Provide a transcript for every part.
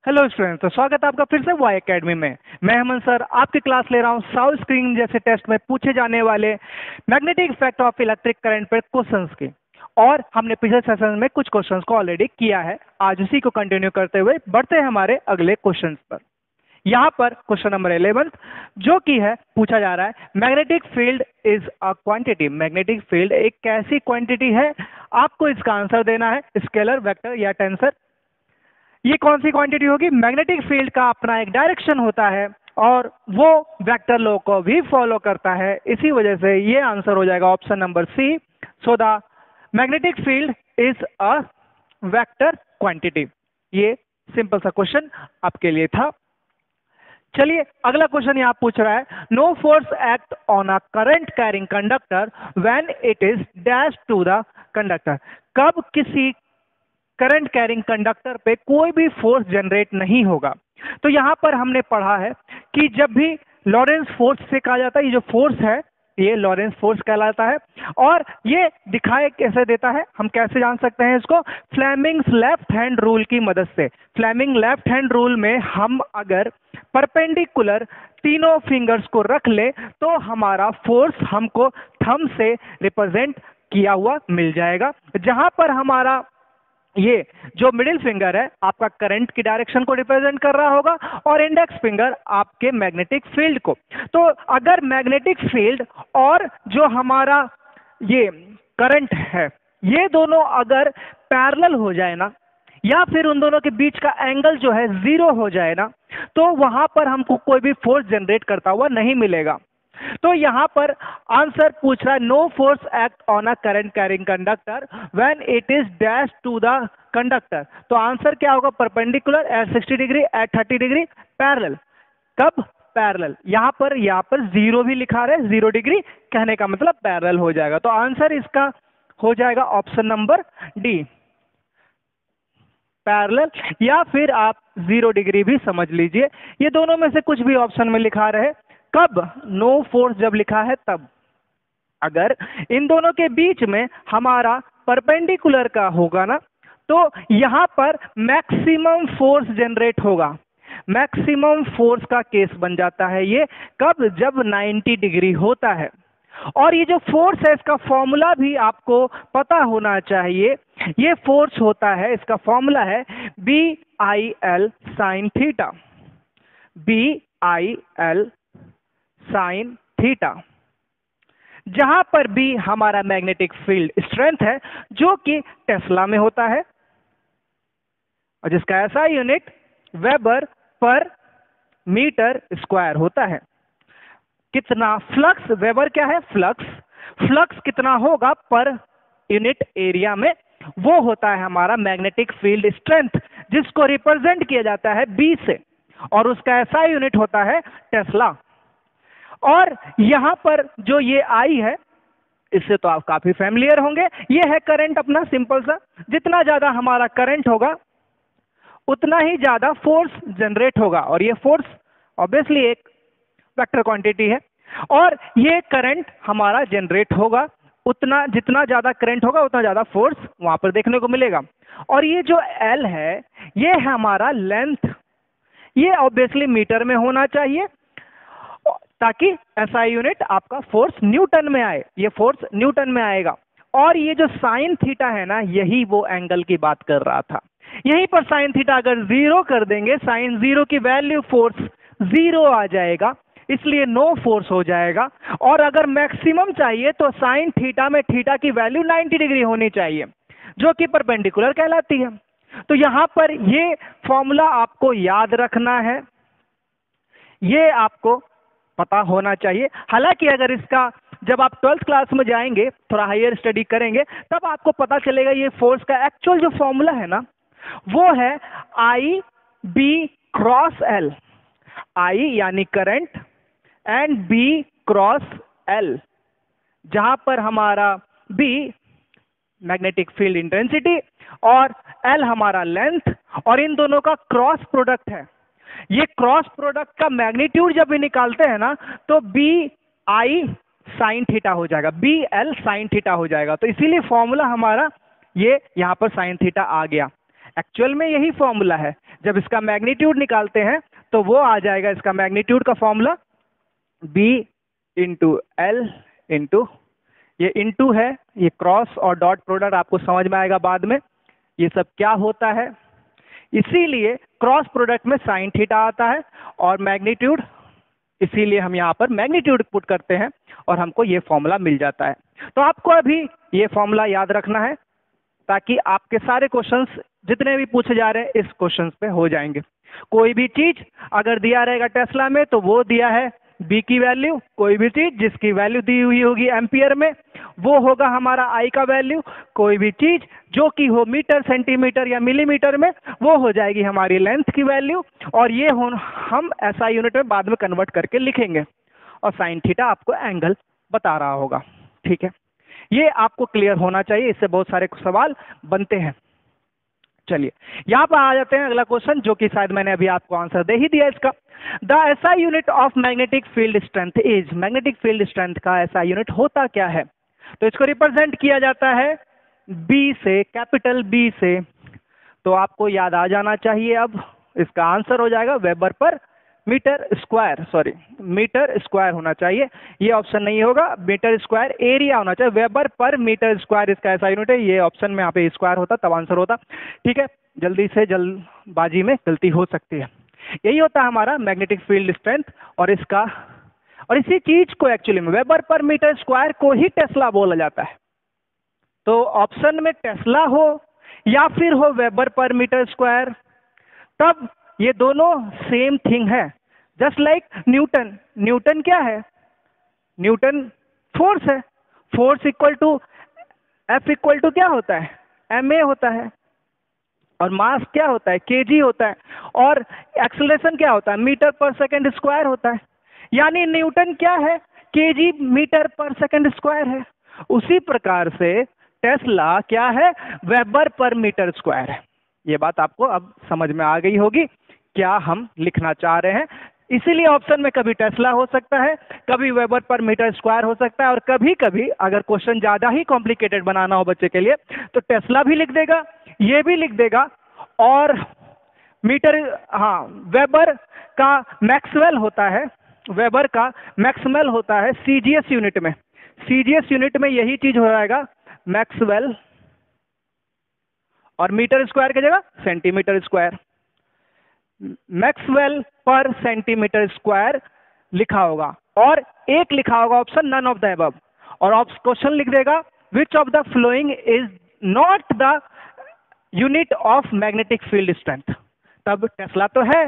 Hello students, तो स्वागत है आपका फिर से वाई एकेडमी में। मैं हेमंत सर आपकी क्लास ले रहा हूँ साउथ स्क्रीन जैसे टेस्ट में पूछे जाने वाले magnetic effect of electric current पर क्वेश्चंस की। और हमने पिछले सेशन में कुछ क्वेश्चंस को ऑलरेडी किया है। आज उसी को कंटिन्यू करते हुए बढ़ते हैं हमारे अगले क्वेश्चंस पर। यहाँ पर क्वेश्चन नंबर 11 जो कि है पूछा जा रहा है magnetic field is a quantity. Magnetic field एक कैसी क्वांटिटी है, आपको इसका आंसर देना है। स्केलर, वेक्टर या टेंसर। ये कौन सी क्वांटिटी होगी? मैग्नेटिक फील्ड का अपना एक डायरेक्शन होता है और वो वेक्टर लॉ को भी फॉलो करता है। इसी वजह से ये आंसर हो जाएगा option number C. So the magnetic field is a vector quantity. ये सिंपल सा क्वेश्चन आपके लिए था। चलिए अगला क्वेश्चन यहां पूछ रहा है no force act on a current carrying conductor when it is dash to the conductor. कब किसी करंट कैरिंग कंडक्टर पे कोई भी फोर्स जनरेट नहीं होगा। तो यहां पर हमने पढ़ा है कि जब भी लॉरेंस फोर्स से कहा जाता है, ये जो फोर्स है ये लॉरेंस फोर्स कहलाता है। और ये दिखाए कैसे देता है, हम कैसे जान सकते हैं इसको? फ्लेमिंग्स लेफ्ट हैंड रूल की मदद से। फ्लेमिंग लेफ्ट हैंड रूल में हम अगर परपेंडिकुलर तीनों फिंगर्स को रख ले तो हमारा फोर्स हमको थंब से रिप्रेजेंट किया हुआ मिल जाएगा, जहां पर हमारा ये जो मिडिल फिंगर है आपका करंट की डायरेक्शन को रिप्रेजेंट कर रहा होगा और इंडेक्स फिंगर आपके मैग्नेटिक फील्ड को। तो अगर मैग्नेटिक फील्ड और जो हमारा ये करंट है ये दोनों अगर पैरेलल हो जाए ना, या फिर उन दोनों के बीच का एंगल जो है 0 हो जाए ना, तो वहां पर हमको कोई भी फोर्स जनरेट करता हुआ नहीं मिलेगा। तो यहां पर आंसर पूछ रहा है no force act on a current carrying conductor when it is dash to the conductor. तो आंसर क्या होगा? Perpendicular at 60 degree, at 30 degree, parallel. कब? पैरेलल। यहां पर 0 भी लिखा रहे, 0 डिग्री कहने का मतलब पैरेलल हो जाएगा। तो आंसर इसका हो जाएगा ऑप्शन नंबर डी, पैरेलल, या फिर आप 0 डिग्री भी समझ लीजिए। ये दोनों में से कुछ भी ऑप्शन में लिखा रहे। कब? नो फोर्स जब लिखा है तब। अगर इन दोनों के बीच में हमारा परपेंडिकुलर का होगा ना, तो यहां पर मैक्सिमम फोर्स जनरेट होगा। मैक्सिमम फोर्स का केस बन जाता है ये कब? जब 90 डिग्री होता है। और ये जो फोर्स है इसका फॉर्मूला भी आपको पता होना चाहिए। ये फोर्स होता है, इसका फॉर्मूला है BIL sine theta. BIL sine theta, जहां पर भी हमारा मैग्नेटिक फील्ड स्ट्रेंथ है जो कि टेस्ला में होता है और जिसका ऐसा unit weber per metre square होता है। कितना फ्लक्स? वेबर क्या है? फ्लक्स। फ्लक्स कितना होगा पर यूनिट एरिया में, वो होता है हमारा मैग्नेटिक फील्ड स्ट्रेंथ, जिसको रिप्रेजेंट किया जाता है बी से और उसका ऐसा यूनिट होता है टेस्ला। और यहां पर जो ये आई है इससे तो आप काफी फैमिलियर होंगे। ये है करंट अपना, सिंपल सा। जितना ज्यादा हमारा करंट होगा उतना ही ज्यादा फोर्स जनरेट होगा और ये फोर्स ऑब्वियसली एक वेक्टर क्वांटिटी है। और ये करंट हमारा जनरेट होगा, उतना जितना ज्यादा करंट होगा उतना ज्यादा फोर्स वहां पर देखने को मिलेगा। और ये जो एल है ये है हमारा लेंथ। ये ऑब्वियसली मीटर में होना चाहिए ताकि एसआई यूनिट आपका फोर्स न्यूटन में आए। ये फोर्स न्यूटन में आएगा। और ये जो साइन थीटा है ना, यही वो एंगल की बात कर रहा था। यहीं पर साइन थीटा अगर 0 कर देंगे, साइन 0 की वैल्यू फोर्स 0 आ जाएगा, इसलिए नो फोर्स हो जाएगा। और अगर मैक्सिमम चाहिए तो साइन थीटा में थीटा की वैल्यू 90 डिग्री होनी चाहिए जो कि परपेंडिकुलर कहलाती है। तो यहां पर ये फॉर्मूला आपको याद रखना है, ये आपको पता होना चाहिए। हालांकि अगर इसका जब आप 12th क्लास में जाएंगे, थोड़ा हायर स्टडी करेंगे, तब आपको पता चलेगा ये फोर्स का एक्चुअल जो फॉर्मूला है ना वो है IB क्रॉस L। I यानी current and B cross L, जहां पर हमारा B मैग्नेटिक फील्ड इंटेंसिटी और L हमारा लेंथ, और इन दोनों का क्रॉस प्रोडक्ट है। ये क्रॉस प्रोडक्ट का मैग्नीट्यूड जब भी निकालते हैं ना तो BI साइन थीटा हो जाएगा, BL साइन थीटा हो जाएगा। तो इसीलिए फॉर्मूला हमारा ये यहां पर साइन थीटा आ गया। एक्चुअल में यही फॉर्मूला है, जब इसका मैग्नीट्यूड निकालते हैं तो वो आ जाएगा, इसका मैग्नीट्यूड का formula B into L into, ये इंटू है, ये क्रॉस और डॉट प्रोडक्ट आपको समझ में आएगा बाद में ये सब क्या होता है। इसीलिए क्रॉस प्रोडक्ट में साइन थीटा आता है और मैग्नीट्यूड, इसीलिए हम यहाँ पर मैग्नीट्यूड पुट करते हैं और हमको ये फॉर्मूला मिल जाता है। तो आपको अभी ये फॉर्मूला याद रखना है ताकि आपके सारे क्वेश्चंस जितने भी पूछे जा रहे हैं इस क्वेश्चंस पे हो जाएंगे। कोई भी चीज अगर दिया रहेगा टेस्ला में तो वो दिया है बी की वैल्यू, कोई भी चीज जिसकी वैल्यू दी हुई होगी एम्पियर में वो होगा हमारा आई का वैल्यू, कोई भी चीज जो कि हो मीटर सेंटीमीटर या मिलीमीटर में वो हो जाएगी हमारी लेंथ की वैल्यू, और ये हम ऐसा यूनिट में बाद में कन्वर्ट करके लिखेंगे और साइन थीटा आपको एंगल बता रहा होगा। ठीक है, ये आपको क्लियर होना चाहिए, इससे बहुत सारे सवाल बनते हैं। चलिए यहाँ पर आ जाते हैं अगला क्वेश्चन जो कि शायद मैंने अभी आपको आंसर दे ही दिया इसका। The SI unit of magnetic field strength is, magnetic field strength का एसआई यूनिट होता क्या है? तो इसको रिप्रेजेंट किया जाता है बी से, कैपिटल बी से। तो आपको याद आ जाना चाहिए, अब इसका आंसर हो जाएगा weber per metre square, sorry metre square होना चाहिए, ये ऑप्शन नहीं होगा, मीटर स्क्वायर एरिया होना चाहिए। वेबर पर मीटर स्क्वायर इसका ऐसा यूनिट है, ये ऑप्शन में यहाँ पे स्क्वायर होता तब आंसर होता। ठीक है, जल्दी से जल्दबाजी में गलती हो सकती है। यही होता है हमारा मैग्नेटिक फील्ड स्ट्रेंथ, और इसका और इसी चीज को एक्चुअली में वेबर पर मीटर स्क्वायर को ही टेस्ला बोला जाता है। तो ऑप्शन में टेस्ला हो या फिर हो वेबर पर मीटर स्क्वायर, तब ये दोनों सेम थिंग है। जस्ट लाइक न्यूटन, न्यूटन क्या है? न्यूटन फोर्स है, force equal to F equal to क्या होता है? ma होता है, और मास क्या होता है? kg होता है, और एक्सेलरेशन क्या होता है? मीटर पर सेकंड स्क्वायर होता है। यानी न्यूटन क्या है? kg मीटर पर सेकंड स्क्वायर है। उसी प्रकार से टेस्ला क्या है? वेबर पर मीटर स्क्वायर है। ये बात आपको अब समझ में आ गई होगी क्या हम लिखना चाह रहे हैं। इसीलिए ऑप्शन में कभी टेस्ला हो सकता है, कभी वेबर पर मीटर स्क्वायर हो सकता है, और कभी कभी अगर क्वेश्चन ज्यादा ही कॉम्प्लिकेटेड बनाना हो बच्चे के लिए तो टेस्ला भी लिख देगा, ये भी लिख देगा, और मीटर, हाँ वेबर का मैक्सवेल होता है, वेबर का मैक्सवेल होता है सीजीएस यूनिट में, सीजीएस यूनिट में यही चीज हो जाएगा मैक्सवेल, और मीटर स्क्वायर की जगह centimetre square, Maxwell per centimetre square लिखा होगा, और एक लिखा होगा option none of the above, और क्वेश्चन लिख देगा which of the following is not the unit of magnetic field strength. तब टेस्ला तो है,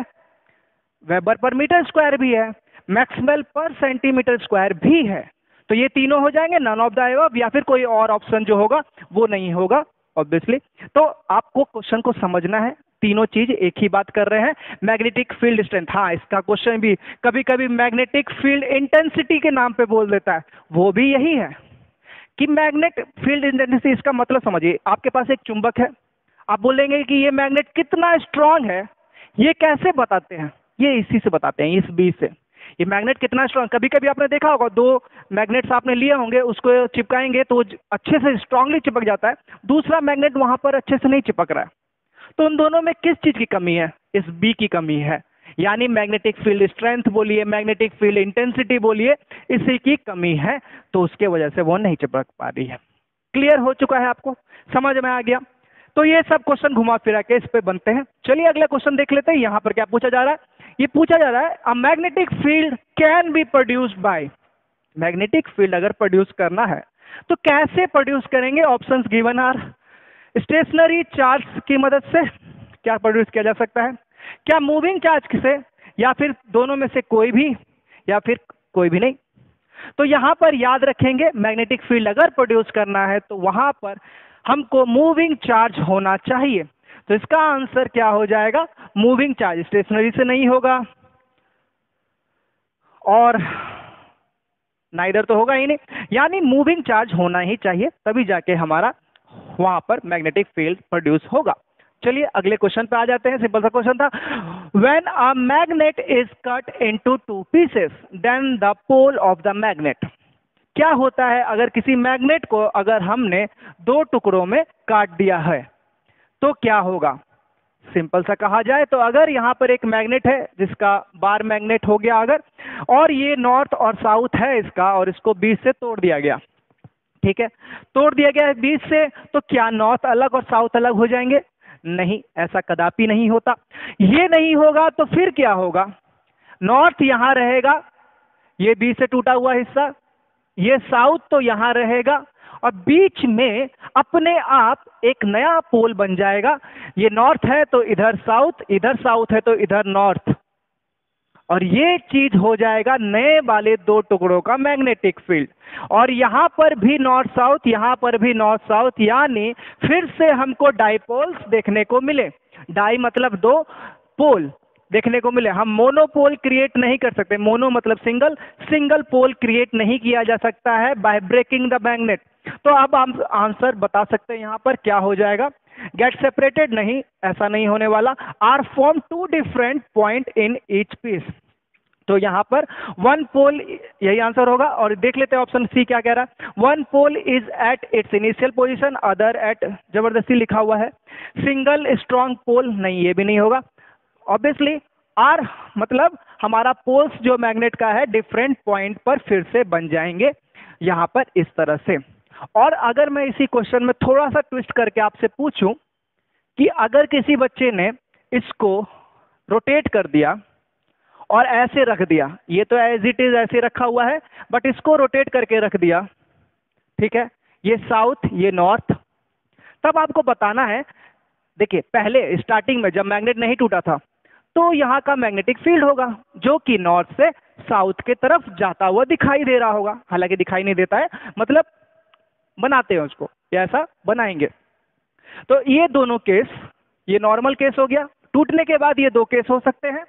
वेबर पर मीटर स्क्वायर भी है, मैक्सवेल पर सेंटीमीटर स्क्वायर भी है, तो ये तीनों हो जाएंगे नन ऑफ द अबव, या फिर कोई और ऑप्शन जो होगा वो नहीं होगा ऑब्वियसली। तो आपको क्वेश्चन को समझना है, तीनों चीज एक ही बात कर रहे हैं, मैग्नेटिक फील्ड स्ट्रेंथ। हाँ, इसका क्वेश्चन भी कभी कभी मैग्नेटिक फील्ड इंटेंसिटी के नाम पे बोल देता है, वो भी यही है कि मैग्नेट फील्ड इंटेंसिटी। इसका मतलब समझिए, आपके पास एक चुंबक है, आप बोलेंगे कि ये मैग्नेट कितना स्ट्रांग है, ये कैसे बताते हैं? ये इसी से बताते हैं, इस बी से। ये मैग्नेट कितना स्ट्रांग, कभी कभी आपने देखा होगा, दो मैग्नेट्स आपने लिए होंगे, उसको चिपकाएंगे तो अच्छे से स्ट्रांगली चिपक जाता है, दूसरा मैग्नेट वहां पर अच्छे से नहीं चिपक रहा है, तो उन दोनों में किस चीज की कमी है? इस बी की कमी है, यानी मैग्नेटिक फील्ड स्ट्रेंथ बोलिए, मैग्नेटिक फील्ड इंटेंसिटी बोलिए, इसी की कमी है, तो उसके वजह से वो नहीं चिपक पा रही है। क्लियर हो चुका है आपको, समझ में आ गया? तो ये सब क्वेश्चन घुमा फिरा के इस पे बनते हैं। चलिए अगला क्वेश्चन देख लेते हैं। यहाँ पर क्या पूछा जा रहा है? ये पूछा जा रहा है a magnetic field can be produced by, magnetic field अगर प्रोड्यूस करना है तो कैसे प्रोड्यूस करेंगे? Options given are stationary charge की मदद से क्या प्रोड्यूस किया जा सकता है, क्या मूविंग चार्ज से, या फिर दोनों में से कोई भी, या फिर कोई भी नहीं। तो यहां पर याद रखेंगे मैग्नेटिक फील्ड अगर प्रोड्यूस करना है तो वहां पर हमको मूविंग चार्ज होना चाहिए। तो इसका आंसर क्या हो जाएगा? मूविंग चार्ज, स्टेशनरी से नहीं होगा और नाइदर तो होगा ही नहीं, यानी मूविंग चार्ज होना ही चाहिए, तभी जाके हमारा वहां पर मैग्नेटिक फील्ड प्रोड्यूस होगा। चलिए अगले क्वेश्चन पे आ जाते हैं। सिंपल सा क्वेश्चन था, when a magnet is cut into two pieces then the pole of the magnet. क्या होता है अगर किसी मैग्नेट को अगर हमने दो टुकड़ों में काट दिया है तो क्या होगा? सिंपल सा कहा जाए तो अगर यहाँ पर एक मैग्नेट है जिसका बार मैग्नेट हो गया अगर, और ये नॉर्थ और साउथ है इसका, और इसको बीच से तोड़ दिया गया, ठीक है, तोड़ दिया गया है बीच से, तो क्या नॉर्थ अलग और साउथ अलग हो जाएंगे? नहीं, ऐसा कदापि नहीं होता। ये नहीं होगा तो फिर क्या होगा? नॉर्थ यहां रहेगा, ये बीच से टूटा हुआ हिस्सा, ये साउथ तो यहां रहेगा, और बीच में अपने आप एक नया पोल बन जाएगा। ये नॉर्थ है तो इधर साउथ है तो इधर नॉर्थ, और ये चीज हो जाएगा नए वाले दो टुकड़ों का मैग्नेटिक फील्ड। और यहां पर भी नॉर्थ साउथ, यहां पर भी नॉर्थ साउथ, यानी फिर से हमको डाइपोल्स देखने को मिले। डाई मतलब दो, पोल देखने को मिले। हम मोनोपोल क्रिएट नहीं कर सकते, मोनो मतलब सिंगल, सिंगल पोल क्रिएट नहीं किया जा सकता है बाय ब्रेकिंग द मैग्नेट। तो अब हम आंसर बता सकते हैं यहां पर क्या हो जाएगा, गेट सेपरेटेड, नहीं, ऐसा नहीं होने वाला। Are form two different point in each piece, तो यहां पर वन पोल, यही आंसर होगा। और देख लेते हैं ऑप्शन सी क्या कह रहा है, one pole is at its initial position, other at, जबरदस्ती लिखा हुआ है। सिंगल स्ट्रॉन्ग पोल, नहीं, ये भी नहीं होगा। ऑब्वियसली आर मतलब हमारा पोल्स जो मैग्नेट का है डिफरेंट पॉइंट पर फिर से बन जाएंगे यहां पर इस तरह से। और अगर मैं इसी क्वेश्चन में थोड़ा सा ट्विस्ट करके आपसे पूछूं कि अगर किसी बच्चे ने इसको रोटेट कर दिया और ऐसे रख दिया, ये तो एज इट इज ऐसे रखा हुआ है, बट इसको रोटेट करके रख दिया, ठीक है, ये साउथ ये नॉर्थ, तब आपको बताना है, देखिए पहले स्टार्टिंग में जब मैग्नेट नहीं टूटा था तो यहाँ का मैग्नेटिक फील्ड होगा जो कि नॉर्थ से साउथ के तरफ जाता हुआ दिखाई दे रहा होगा, हालांकि दिखाई नहीं देता है, मतलब बनाते हैं उसको, ऐसा बनाएंगे। तो ये दोनों केस, ये नॉर्मल केस हो गया, टूटने के बाद ये दो केस हो सकते हैं,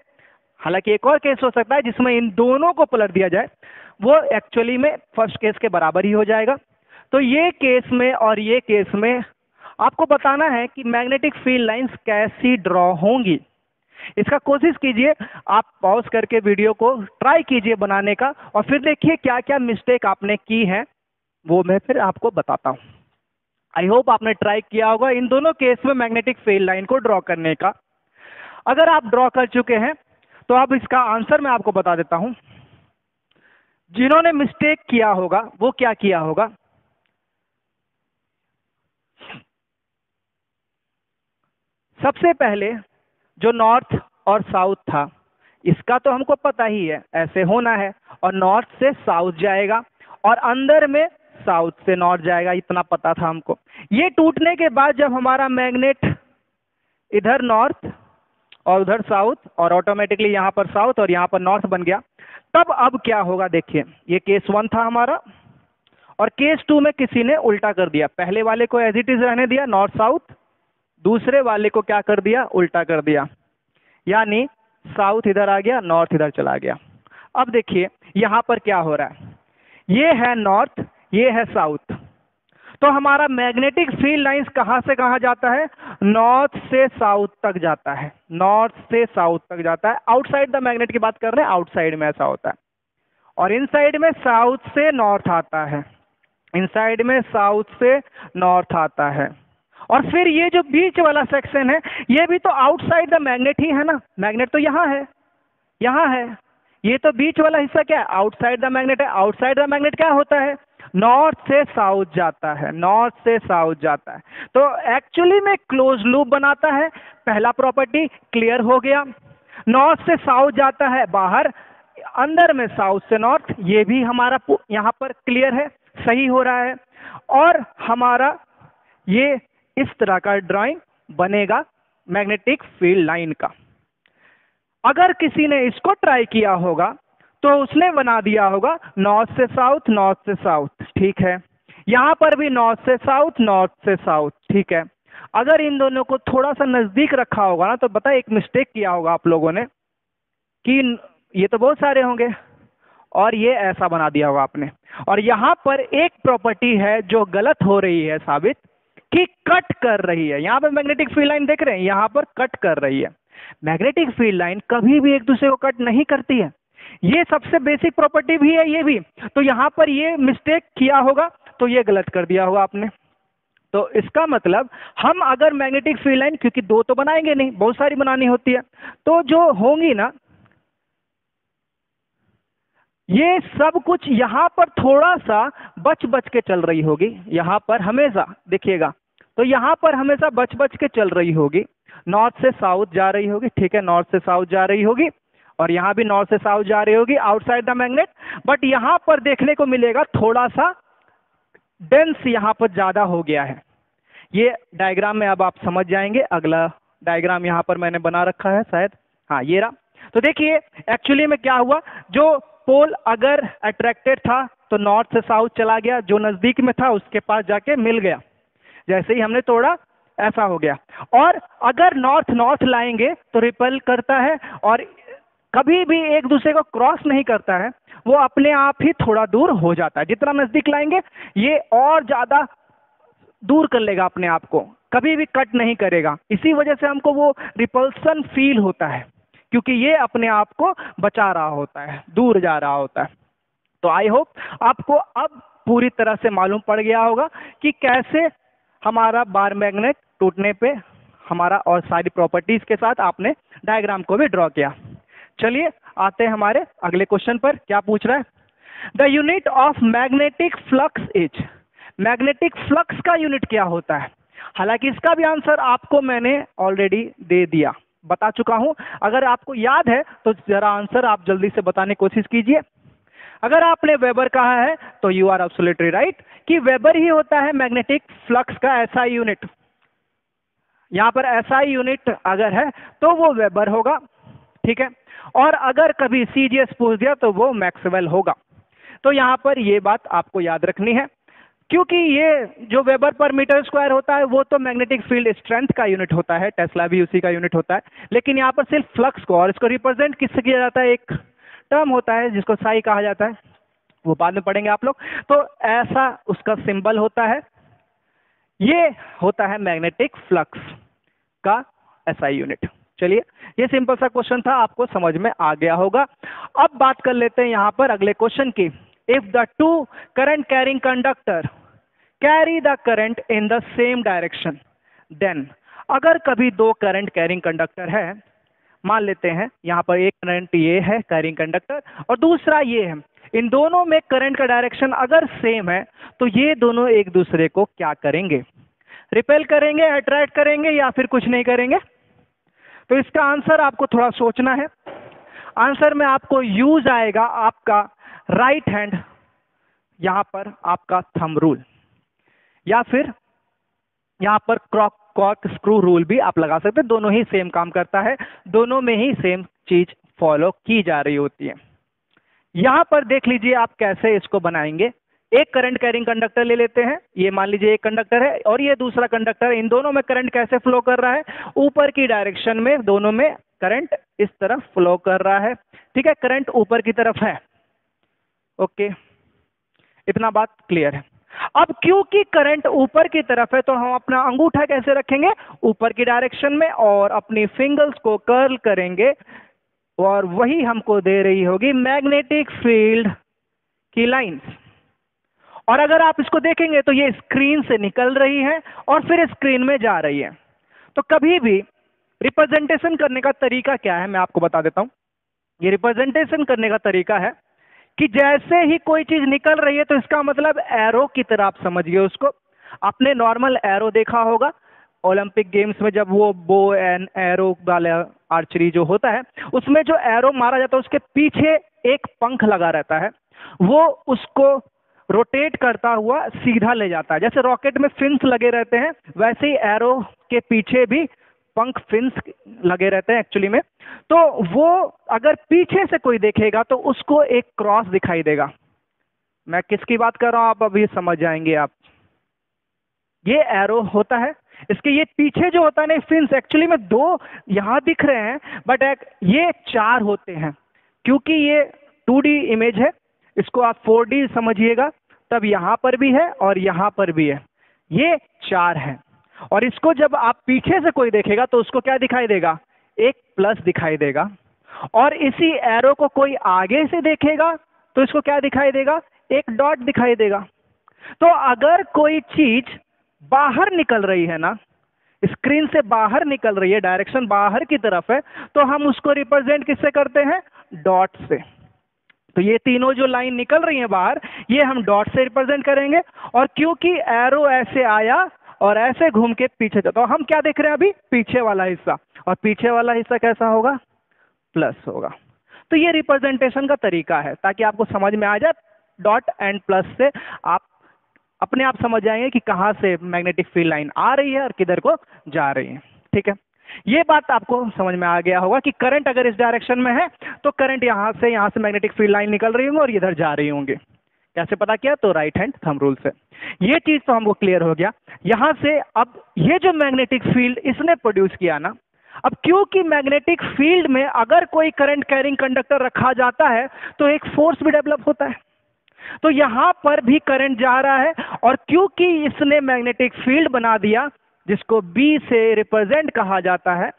हालांकि एक और केस हो सकता है जिसमें इन दोनों को पलट दिया जाए, वो एक्चुअली में फर्स्ट केस के बराबर ही हो जाएगा। तो ये केस में और ये केस में आपको बताना है कि मैग्नेटिक फील्ड लाइंस कैसी ड्रॉ होंगी। इसका कोशिश कीजिए, आप पॉज करके वीडियो को ट्राई कीजिए बनाने का, और फिर देखिए क्या क्या मिस्टेक आपने की है, वो मैं फिर आपको बताता हूं। आई होप आपने ट्राई किया होगा इन दोनों केस में मैग्नेटिक फील्ड लाइन को ड्रॉ करने का। अगर आप ड्रॉ कर चुके हैं तो अब इसका आंसर मैं आपको बता देता हूं। जिन्होंने मिस्टेक किया होगा वो क्या किया होगा, सबसे पहले जो नॉर्थ और साउथ था इसका तो हमको पता ही है ऐसे होना है, और नॉर्थ से साउथ जाएगा और अंदर में साउथ से नॉर्थ जाएगा, इतना पता था हमको। ये टूटने के बाद जब हमारा मैग्नेट इधर नॉर्थ और उधर साउथ, और ऑटोमेटिकली यहाँ पर साउथ और यहाँ पर नॉर्थ बन गया, तब अब क्या होगा देखिए, ये केस 1 था हमारा, और केस 2 में किसी ने उल्टा कर दिया, पहले वाले को एज इट इज रहने दिया नॉर्थ साउथ, दूसरे वाले को क्या कर दिया, उल्टा कर दिया, यानी साउथ इधर आ गया, नॉर्थ इधर चला गया। अब देखिए यहां पर क्या हो रहा है, ये है नॉर्थ, ये है साउथ, तो हमारा मैग्नेटिक फील्ड लाइंस कहां से कहां जाता है, नॉर्थ से साउथ तक जाता है, नॉर्थ से साउथ तक जाता है। आउटसाइड द मैग्नेट की बात कर रहे हैं, आउटसाइड में ऐसा होता है, और इनसाइड में साउथ से नॉर्थ आता है, इनसाइड में साउथ से नॉर्थ आता है। और फिर ये जो बीच वाला सेक्शन है ये भी तो आउटसाइड द मैग्नेट ही है ना, मैग्नेट तो यहाँ है, यहाँ है, ये तो बीच वाला हिस्सा क्या है, आउटसाइड द मैग्नेट है। आउटसाइड द मैग्नेट क्या होता है, नॉर्थ से साउथ जाता है, नॉर्थ से साउथ जाता है, तो एक्चुअली में क्लोज लूप बनाता है। पहला प्रॉपर्टी क्लियर हो गया, नॉर्थ से साउथ जाता है बाहर, अंदर में साउथ से नॉर्थ, ये भी हमारा यहाँ पर क्लियर है, सही हो रहा है। और हमारा ये इस तरह का ड्राइंग बनेगा मैग्नेटिक फील्ड लाइन का। अगर किसी ने इसको ट्राई किया होगा तो उसने बना दिया होगा नॉर्थ से साउथ, नॉर्थ से साउथ, ठीक है, यहां पर भी नॉर्थ से साउथ, नॉर्थ से साउथ, ठीक है। अगर इन दोनों को थोड़ा सा नजदीक रखा होगा ना, तो बताए एक मिस्टेक किया होगा आप लोगों ने कि ये तो बहुत सारे होंगे और ये ऐसा बना दिया होगा आपने। और यहां पर एक प्रॉपर्टी है जो गलत हो रही है साबित, कि कट कर रही है। यहां पर मैग्नेटिक फील्ड लाइन देख रहे हैं, यहां पर कट कर रही है। मैग्नेटिक फील्ड लाइन कभी भी एक दूसरे को कट नहीं करती है, ये सबसे बेसिक प्रॉपर्टी भी है ये भी। तो यहां पर ये मिस्टेक किया होगा, तो ये गलत कर दिया होगा आपने। तो इसका मतलब हम अगर मैग्नेटिक फील्ड लाइन, क्योंकि दो तो बनाएंगे नहीं, बहुत सारी बनानी होती है, तो जो होंगी ना, ये सब कुछ यहां पर थोड़ा सा बच बच के चल रही होगी, यहां पर हमेशा देखिएगा, तो यहां पर हमेशा बच बच के चल रही होगी, नॉर्थ से साउथ जा रही होगी, ठीक है, नॉर्थ से साउथ जा रही होगी, और यहां भी नॉर्थ से साउथ जा रही होगी आउटसाइड द मैग्नेट। बट यहां पर देखने को मिलेगा थोड़ा सा डेंस यहां पर ज्यादा हो गया है। ये डायग्राम में अब आप समझ जाएंगे। अगला डायग्राम यहां पर मैंने बना रखा है शायद, हाँ ये रहा। तो देखिए एक्चुअली में क्या हुआ, जो पोल अगर अट्रैक्टेड था तो नॉर्थ से साउथ चला गया, जो नजदीक में था उसके पास जाके मिल गया, जैसे ही हमने तोड़ा ऐसा हो गया। और अगर नॉर्थ नॉर्थ लाएंगे तो रिपेल करता है, और कभी भी एक दूसरे को क्रॉस नहीं करता है, वो अपने आप ही थोड़ा दूर हो जाता है। जितना नजदीक लाएंगे ये और ज्यादा दूर कर लेगा अपने आप को, कभी भी कट नहीं करेगा। इसी वजह से हमको वो रिपल्सन फील होता है, क्योंकि ये अपने आप को बचा रहा होता है, दूर जा रहा होता है। तो आई होप आपको अब पूरी तरह से मालूम पड़ गया होगा कि कैसे हमारा बार मैग्नेट टूटने पे हमारा, और सारी प्रॉपर्टीज के साथ आपने डायग्राम को भी ड्रॉ किया। चलिए आते हैं हमारे अगले क्वेश्चन पर। क्या पूछ रहा है, the unit of magnetic flux is, magnetic flux का यूनिट क्या होता है। हालांकि इसका भी आंसर आपको मैंने ऑलरेडी दे दिया, बता चुका हूं। अगर आपको याद है तो जरा आंसर आप जल्दी से बताने की कोशिश कीजिए। अगर आपने वेबर कहा है तो यू आर एब्सोल्युटली राइट कि वेबर ही होता है मैग्नेटिक फ्लक्स का ऐसा यूनिट। यहां पर ऐसा यूनिट अगर है तो वो वेबर होगा, ठीक है। और अगर कभी सीजीएस पूछ दिया तो वो मैक्सवेल होगा। तो यहां पर ये बात आपको याद रखनी है, क्योंकि ये जो वेबर पर मीटर स्क्वायर होता है वो तो मैग्नेटिक फील्ड स्ट्रेंथ का यूनिट होता है, टेस्ला भी उसी का यूनिट होता है। लेकिन यहाँ पर सिर्फ फ्लक्स को, और इसको रिप्रेजेंट किससे किया जाता है, एक टर्म होता है जिसको साई कहा जाता है, वो बाद में पढ़ेंगे आप लोग। तो ऐसा उसका सिंबल होता है, ये होता है मैग्नेटिक फ्लक्स का एसआई यूनिट। चलिए ये सिंपल सा क्वेश्चन था, आपको समझ में आ गया होगा। अब बात कर लेते हैं यहां पर अगले क्वेश्चन की। If the two current carrying conductor carry the current in the same direction then, अगर कभी दो करंट कैरिंग कंडक्टर है, मान लेते हैं यहां पर एक करंट ये है कैरिंग कंडक्टर और दूसरा ये है, इन दोनों में करंट का डायरेक्शन अगर सेम है तो ये दोनों एक दूसरे को क्या करेंगे, रिपेल करेंगे, अट्रैक्ट करेंगे, या फिर कुछ नहीं करेंगे। तो इसका आंसर आपको थोड़ा सोचना है। आंसर में आपको यूज आएगा आपका राइट हैंड, यहां पर आपका थंब रूल, या फिर यहां पर कॉर्क स्क्रू रूल भी आप लगा सकते हैं। दोनों ही सेम काम करता है, दोनों में ही सेम चीज फॉलो की जा रही होती है। यहां पर देख लीजिए आप कैसे इसको बनाएंगे। एक करंट कैरिंग कंडक्टर ले लेते हैं, ये मान लीजिए एक कंडक्टर है और ये दूसरा कंडक्टर, इन दोनों में करंट कैसे फ्लो कर रहा है, ऊपर की डायरेक्शन में दोनों में करंट इस तरफ फ्लो कर रहा है, ठीक है, करंट ऊपर की तरफ है। ओके, इतना बात क्लियर है। अब क्योंकि करंट ऊपर की तरफ है तो हम अपना अंगूठा कैसे रखेंगे, ऊपर की डायरेक्शन में, और अपनी फिंगर्स को कर्ल करेंगे, और वही हमको दे रही होगी मैग्नेटिक फील्ड की लाइंस। और अगर आप इसको देखेंगे तो ये स्क्रीन से निकल रही है और फिर स्क्रीन में जा रही है। तो कभी भी रिप्रेजेंटेशन करने का तरीका क्या है, मैं आपको बता देता हूं। ये रिप्रेजेंटेशन करने का तरीका है कि जैसे ही कोई चीज निकल रही है तो इसका मतलब एरो की तरह आप समझिए उसको। आपने नॉर्मल एरो देखा होगा ओलंपिक गेम्स में, जब वो बो एंड एरो वाला आर्चरी जो होता है उसमें जो एरो मारा जाता है उसके पीछे एक पंख लगा रहता है, वो उसको रोटेट करता हुआ सीधा ले जाता है। जैसे रॉकेट में फिन्स लगे रहते हैं वैसे ही एरो के पीछे भी पंख फिन्स लगे रहते हैं एक्चुअली में। तो वो अगर पीछे से कोई देखेगा तो उसको एक क्रॉस दिखाई देगा। मैं किसकी बात कर रहा हूं आप अभी समझ जाएंगे आप। ये एरो होता है, इसके ये पीछे जो होता है ना फिन्स, एक्चुअली में दो यहां दिख रहे हैं बट ये चार होते हैं, क्योंकि ये 2D इमेज है, इसको आप 4D समझिएगा। तब यहां पर भी है और यहां पर भी है, ये चार है। और इसको जब आप पीछे से कोई देखेगा तो उसको क्या दिखाई देगा, एक प्लस दिखाई देगा। और इसी एरो को कोई आगे से देखेगा तो इसको क्या दिखाई देगा, एक डॉट दिखाई देगा। तो अगर कोई चीज बाहर निकल रही है ना, स्क्रीन से बाहर निकल रही है, डायरेक्शन बाहर की तरफ है, तो हम उसको रिप्रेजेंट किससे करते हैं? डॉट से। तो ये तीनों जो लाइन निकल रही है बाहर, ये हम डॉट से रिप्रेजेंट करेंगे। और क्योंकि एरो ऐसे आया और ऐसे घूम के पीछे था, तो हम क्या देख रहे हैं अभी? पीछे वाला हिस्सा। और पीछे वाला हिस्सा कैसा होगा? प्लस होगा। तो ये रिप्रेजेंटेशन का तरीका है, ताकि आपको समझ में आ जाए। डॉट एंड प्लस से आप अपने आप समझ जाएंगे कि कहाँ से मैग्नेटिक फील्ड लाइन आ रही है और किधर को जा रही है। ठीक है, ये बात आपको समझ में आ गया होगा कि करंट अगर इस डायरेक्शन में है तो करंट यहाँ से मैग्नेटिक फील्ड लाइन निकल रही होंगी और इधर जा रही होंगी। कैसे पता किया? तो राइट हैंड थंब रूल से। ये चीज तो हमको क्लियर हो गया। यहां से अब ये जो मैग्नेटिक फील्ड इसने प्रोड्यूस किया ना, अब क्योंकि मैग्नेटिक फील्ड में अगर कोई करंट कैरिंग कंडक्टर रखा जाता है तो एक फोर्स भी डेवलप होता है। तो यहां पर भी करंट जा रहा है, और क्योंकि इसने मैग्नेटिक फील्ड बना दिया जिसको बी से रिप्रेजेंट कहा जाता है,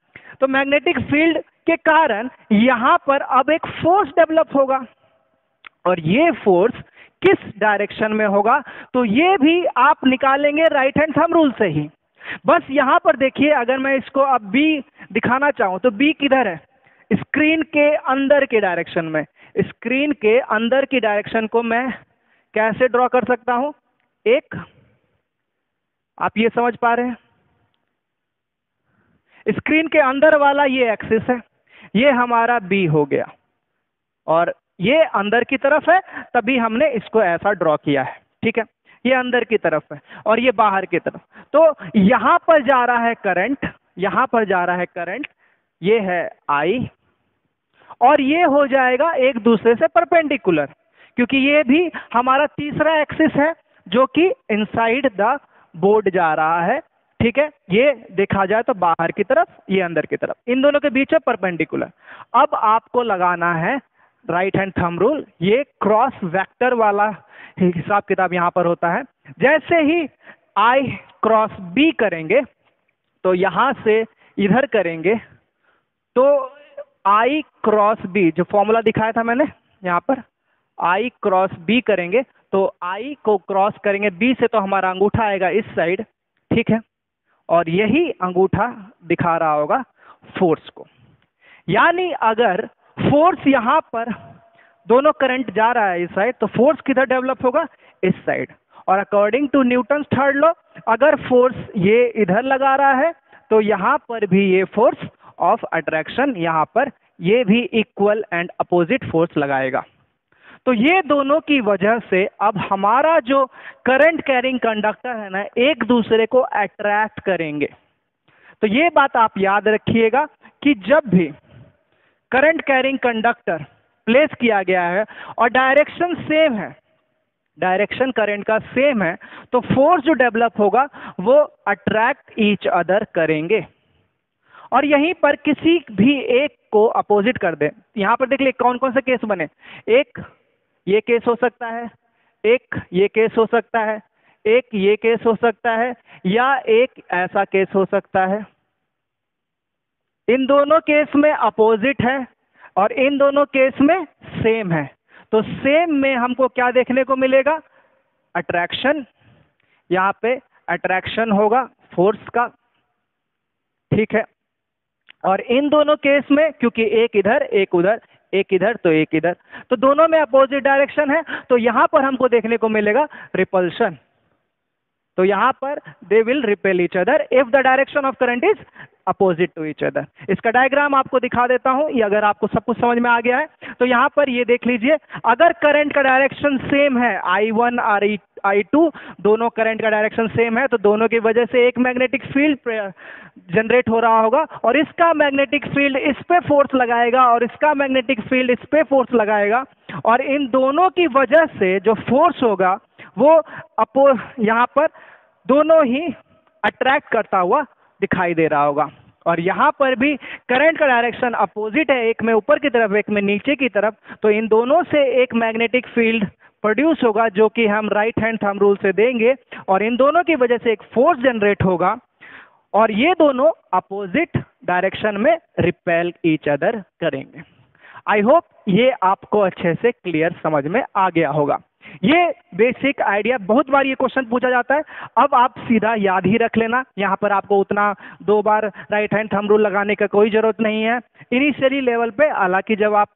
तो मैग्नेटिक फील्ड के कारण यहां पर अब एक फोर्स डेवलप होगा। और ये फोर्स किस डायरेक्शन में होगा? तो ये भी आप निकालेंगे राइट हैंड थंब रूल से ही। बस यहां पर देखिए, अगर मैं इसको अब बी दिखाना चाहूं तो बी किधर है? स्क्रीन के अंदर के डायरेक्शन में। स्क्रीन के अंदर की डायरेक्शन को मैं कैसे ड्रॉ कर सकता हूं? एक, आप ये समझ पा रहे हैं? स्क्रीन के अंदर वाला ये एक्सिस है, ये हमारा बी हो गया, और ये अंदर की तरफ है, तभी हमने इसको ऐसा ड्रॉ किया है। ठीक है, ये अंदर की तरफ है और ये बाहर की तरफ। तो यहां पर जा रहा है करंट, यहां पर जा रहा है करंट, ये है आई, और ये हो जाएगा एक दूसरे से परपेंडिकुलर, क्योंकि ये भी हमारा तीसरा एक्सिस है जो कि इनसाइड द बोर्ड जा रहा है। ठीक है, ये देखा जाए तो बाहर की तरफ, ये अंदर की तरफ, इन दोनों के बीच है परपेंडिकुलर। अब आपको लगाना है राइट हैंड थंब रूल। ये क्रॉस वेक्टर वाला हिसाब किताब यहां पर होता है। जैसे ही आई क्रॉस बी करेंगे, तो यहां से इधर करेंगे, तो आई क्रॉस बी, जो फॉर्मूला दिखाया था मैंने यहां पर, आई क्रॉस बी करेंगे, तो आई को क्रॉस करेंगे बी से, तो हमारा अंगूठा आएगा इस साइड। ठीक है, और यही अंगूठा दिखा रहा होगा फोर्स को। यानी अगर फोर्स यहां पर, दोनों करंट जा रहा है इस साइड, तो फोर्स किधर डेवलप होगा? इस साइड। और according to Newton third law, अगर फोर्स ये इधर लगा रहा है, तो यहां पर भी ये फोर्स ऑफ अट्रैक्शन यहां पर ये भी इक्वल एंड अपोजिट फोर्स लगाएगा। तो ये दोनों की वजह से अब हमारा जो करंट कैरिंग कंडक्टर है ना, एक दूसरे को अट्रैक्ट करेंगे। तो ये बात आप याद रखिएगा कि जब भी करंट कैरिंग कंडक्टर प्लेस किया गया है और डायरेक्शन सेम है, डायरेक्शन करंट का सेम है, तो फोर्स जो डेवलप होगा वो अट्रैक्ट ईच अदर करेंगे। और यहीं पर किसी भी एक को अपोजिट कर दें। यहां पर देख लिए कौन कौन से केस बने। एक ये केस हो सकता है, एक ये केस हो सकता है, एक ये केस हो सकता है, या एक ऐसा केस हो सकता है। इन दोनों केस में अपोजिट है और इन दोनों केस में सेम है। तो सेम में हमको क्या देखने को मिलेगा? अट्रैक्शन। यहां पे अट्रैक्शन होगा फोर्स का। ठीक है, और इन दोनों केस में, क्योंकि एक इधर एक उधर, एक इधर तो एक इधर, तो दोनों में अपोजिट डायरेक्शन है, तो यहां पर हमको देखने को मिलेगा रिपल्शन। तो यहां पर they will repel each other if the direction of current is opposite to each other. इसका डायग्राम आपको दिखा देता हूं, ये अगर आपको सब कुछ समझ में आ गया है तो यहां पर ये देख लीजिए, अगर करंट का डायरेक्शन सेम है, I1 और I2 दोनों करंट का डायरेक्शन सेम है, तो दोनों की वजह से एक मैग्नेटिक फील्ड जनरेट हो रहा होगा, और इसका मैग्नेटिक फील्ड इस पे फोर्स लगाएगा और इसका मैग्नेटिक फील्ड इस पे फोर्स लगाएगा, और इन दोनों की वजह से जो फोर्स होगा वो यहां पर दोनों ही अट्रैक्ट करता हुआ दिखाई दे रहा होगा। और यहां पर भी करंट का डायरेक्शन अपोजिट है, एक में ऊपर की तरफ एक में नीचे की तरफ, तो इन दोनों से एक मैग्नेटिक फील्ड प्रोड्यूस होगा जो कि हम राइट हैंड थंब रूल से देंगे, और इन दोनों की वजह से एक फोर्स जनरेट होगा, और ये दोनों अपोजिट डायरेक्शन में रिपेल ईच अदर करेंगे। आई होप ये आपको अच्छे से क्लियर समझ में आ गया होगा। ये बेसिक आइडिया, बहुत बार ये क्वेश्चन पूछा जाता है, अब आप सीधा याद ही रख लेना। यहाँ पर आपको उतना 2 बार राइट हैंड थंब रूल लगाने का कोई जरूरत नहीं है इनिशियली लेवल पे। हालांकि जब आप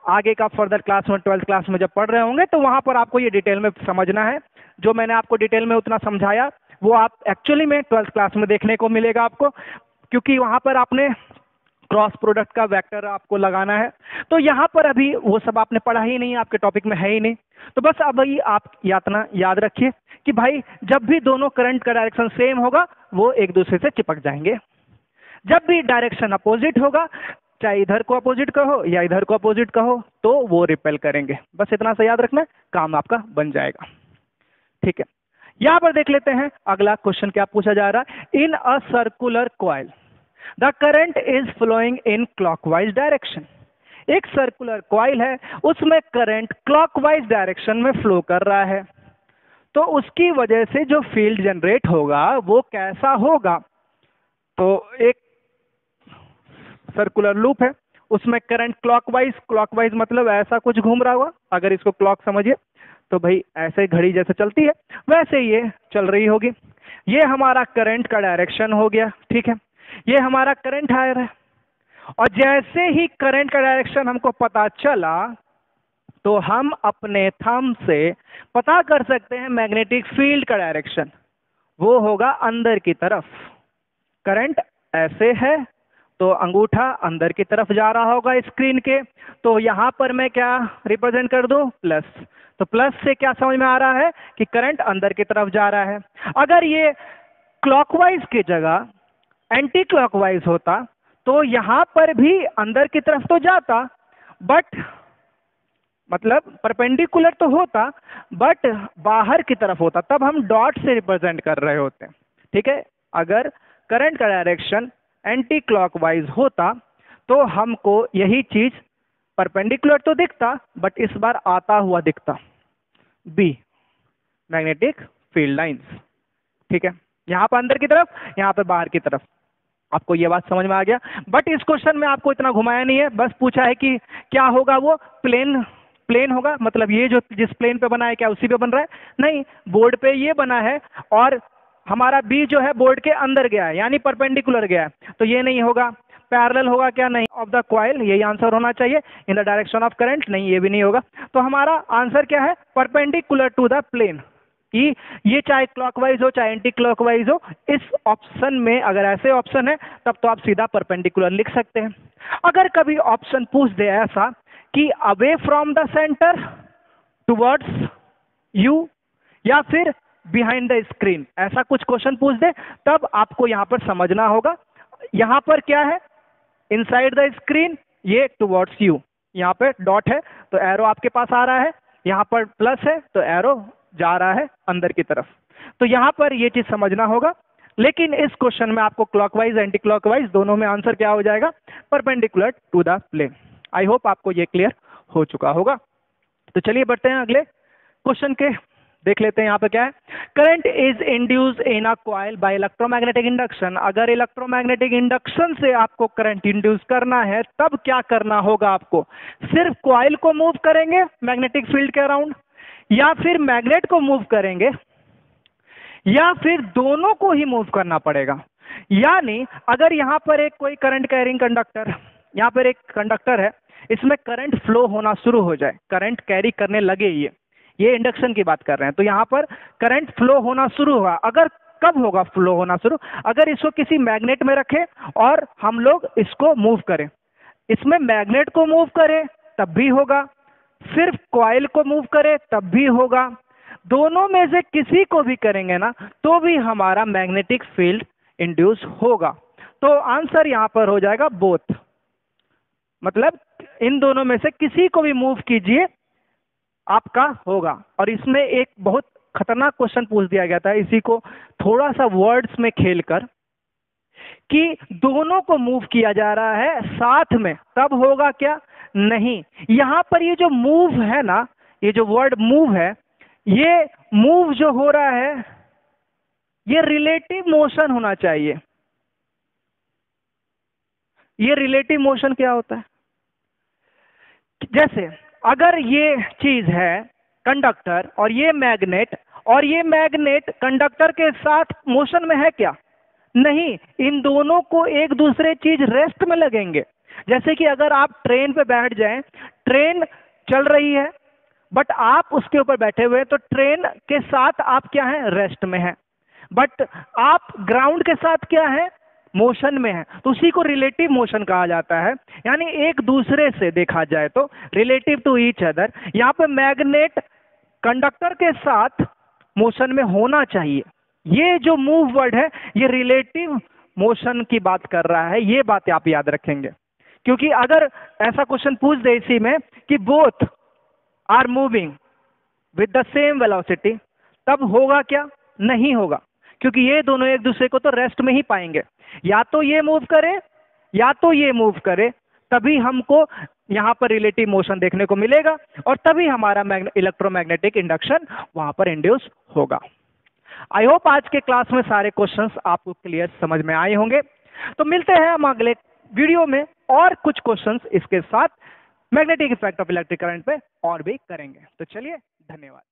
आगे का फर्दर क्लास में 12th क्लास में जब पढ़ रहे होंगे तो वहां पर आपको ये डिटेल में समझना है। जो मैंने आपको डिटेल में उतना समझाया वो आप एक्चुअली में 12th क्लास में देखने को मिलेगा आपको, क्योंकि वहां पर आपने क्रॉस प्रोडक्ट का वेक्टर आपको लगाना है। तो यहाँ पर अभी वो सब आपने पढ़ा ही नहीं, आपके टॉपिक में है ही नहीं। तो बस अब ही आप यातना याद रखिए कि भाई जब भी दोनों करंट का डायरेक्शन सेम होगा वो एक दूसरे से चिपक जाएंगे। जब भी डायरेक्शन अपोजिट होगा, चाहे इधर को अपोजिट कहो या इधर को अपोजिट कहो, तो वो रिपेल करेंगे। बस इतना सा याद रखना, काम आपका बन जाएगा। ठीक है, यहां पर देख लेते हैं अगला क्वेश्चन क्या पूछा जा रहा है। In a circular coil the current is flowing in clockwise direction. एक सर्कुलर कॉइल है, उसमें करंट क्लॉकवाइज डायरेक्शन में फ्लो कर रहा है, तो उसकी वजह से जो फील्ड जनरेट होगा वो कैसा होगा। तो एक सर्कुलर लूप है, उसमें करंट क्लॉकवाइज, क्लॉकवाइज मतलब ऐसा कुछ घूम रहा होगा। अगर इसको क्लॉक समझिए तो भाई ऐसे घड़ी जैसे चलती है वैसे ये चल रही होगी। ये हमारा करंट का डायरेक्शन हो गया। ठीक है, ये हमारा करंट आयर है, और जैसे ही करंट का डायरेक्शन हमको पता चला तो हम अपने थंब से पता कर सकते हैं मैग्नेटिक फील्ड का डायरेक्शन। वो होगा अंदर की तरफ। करंट ऐसे है तो अंगूठा अंदर की तरफ जा रहा होगा स्क्रीन के, तो यहां पर मैं क्या रिप्रेजेंट कर दूं, प्लस। तो प्लस से क्या समझ में आ रहा है कि करंट अंदर की तरफ जा रहा है। अगर ये क्लॉकवाइज की जगह एंटी क्लॉकवाइज होता तो यहां पर भी अंदर की तरफ तो जाता, बट मतलब परपेंडिकुलर तो होता बट बाहर की तरफ होता, तब हम डॉट से रिप्रेजेंट कर रहे होते। ठीक है, अगर करंट का डायरेक्शन एंटी क्लॉकवाइज होता तो हमको यही चीज परपेंडिकुलर तो दिखता बट इस बार आता हुआ दिखता, बी मैग्नेटिक फील्ड लाइंस। ठीक है, यहां पर अंदर की तरफ, यहां पर बाहर की तरफ। आपको यह बात समझ में आ गया। बट इस क्वेश्चन में आपको इतना घुमाया नहीं है, बस पूछा है कि क्या होगा, वो प्लेन प्लेन होगा, मतलब ये जो जिस प्लेन पे बना है क्या उसी पे बन रहा है, नहीं, बोर्ड पे ये बना है और हमारा बी जो है बोर्ड के अंदर गया है यानी परपेंडिकुलर गया है, तो ये नहीं होगा। पैरेलल होगा क्या, नहीं, ऑफ द कॉइल, यही आंसर होना चाहिए। In the direction of current, नहीं, ये भी नहीं होगा। तो हमारा आंसर क्या है, परपेंडिकुलर टू द प्लेन। कि ये चाहे क्लॉकवाइज हो चाहे एंटी क्लॉकवाइज हो, इस ऑप्शन में अगर ऐसे ऑप्शन है तब तो आप सीधा परपेंडिकुलर लिख सकते हैं। अगर कभी ऑप्शन पूछ दे ऐसा कि away from the centre towards you या फिर बिहाइंड द स्क्रीन, ऐसा कुछ क्वेश्चन पूछ दे, तब आपको यहां पर समझना होगा यहां पर क्या है, इनसाइड द स्क्रीन, ये टुवर्ड्स यू, यहां पर डॉट है तो एरो आपके पास आ रहा है, यहां पर प्लस है तो एरो जा रहा है अंदर की तरफ। तो यहां पर ये चीज समझना होगा। लेकिन इस क्वेश्चन में आपको क्लॉकवाइज एंटी क्लॉकवाइज दोनों में आंसर क्या हो जाएगा, perpendicular to the plane. I hope आपको ये क्लियर हो चुका होगा। तो चलिए बढ़ते हैं अगले क्वेश्चन के, देख लेते हैं यहां पर क्या है। Current is induced in a coil by electromagnetic induction. अगर इलेक्ट्रोमैग्नेटिक इंडक्शन से आपको करंट इंड्यूस करना है तब क्या करना होगा, आपको सिर्फ कॉइल को मूव करेंगे मैग्नेटिक फील्ड के अराउंड, या फिर मैग्नेट को मूव करेंगे, या फिर दोनों को ही मूव करना पड़ेगा। यानी अगर यहां पर एक कोई करंट कैरिंग कंडक्टर, यहां पर एक कंडक्टर है, इसमें करंट फ्लो होना शुरू हो जाए, करंट कैरी करने लगे, ये इंडक्शन की बात कर रहे हैं, तो यहां पर करंट फ्लो होना शुरू हुआ। अगर कब होगा फ्लो होना शुरू, अगर इसको किसी मैग्नेट में रखें और हम लोग इसको मूव करें, इसमें मैग्नेट को मूव करें तब भी होगा, सिर्फ कॉइल को मूव करे तब भी होगा, दोनों में से किसी को भी करेंगे ना तो भी हमारा मैग्नेटिक फील्ड इंड्यूस होगा। तो आंसर यहां पर हो जाएगा बोथ, मतलब इन दोनों में से किसी को भी मूव कीजिए आपका होगा। और इसमें एक बहुत खतरनाक क्वेश्चन पूछ दिया गया था, इसी को थोड़ा सा वर्ड्स में खेलकर, कि दोनों को मूव किया जा रहा है साथ में, तब होगा क्या, नहीं। यहां पर ये जो मूव है ना, ये जो वर्ड मूव है, ये मूव जो हो रहा है ये रिलेटिव मोशन होना चाहिए। ये रिलेटिव मोशन क्या होता है, जैसे अगर ये चीज है कंडक्टर और ये मैग्नेट कंडक्टर के साथ मोशन में है क्या? नहीं, इन दोनों को एक दूसरे चीज रेस्ट में लगेंगे। जैसे कि अगर आप ट्रेन पे बैठ जाएं, ट्रेन चल रही है बट आप उसके ऊपर बैठे हुए हैं, तो ट्रेन के साथ आप क्या है? रेस्ट में है। बट आप ग्राउंड के साथ क्या है? मोशन में है। तो उसी को रिलेटिव मोशन कहा जाता है, यानी एक दूसरे से देखा जाए तो रिलेटिव टू ईच अदर। यहाँ पे मैग्नेट कंडक्टर के साथ मोशन में होना चाहिए। ये जो मूव वर्ड है ये रिलेटिव मोशन की बात कर रहा है, ये बात आप याद रखेंगे। क्योंकि अगर ऐसा क्वेश्चन पूछ दे इसी में कि both are moving with the same velocity, तब होगा क्या? नहीं होगा, क्योंकि ये दोनों एक दूसरे को तो रेस्ट में ही पाएंगे। या तो ये मूव करे या तो ये मूव करे, तभी हमको यहां पर रिलेटिव मोशन देखने को मिलेगा और तभी हमारा इलेक्ट्रोमैग्नेटिक इंडक्शन वहां पर इंड्यूस होगा। आई होप आज के क्लास में सारे क्वेश्चंस आपको क्लियर समझ में आए होंगे। तो मिलते हैं हम अगले वीडियो में और कुछ क्वेश्चंस इसके साथ magnetic effect of electric current पे और भी करेंगे। तो चलिए, धन्यवाद।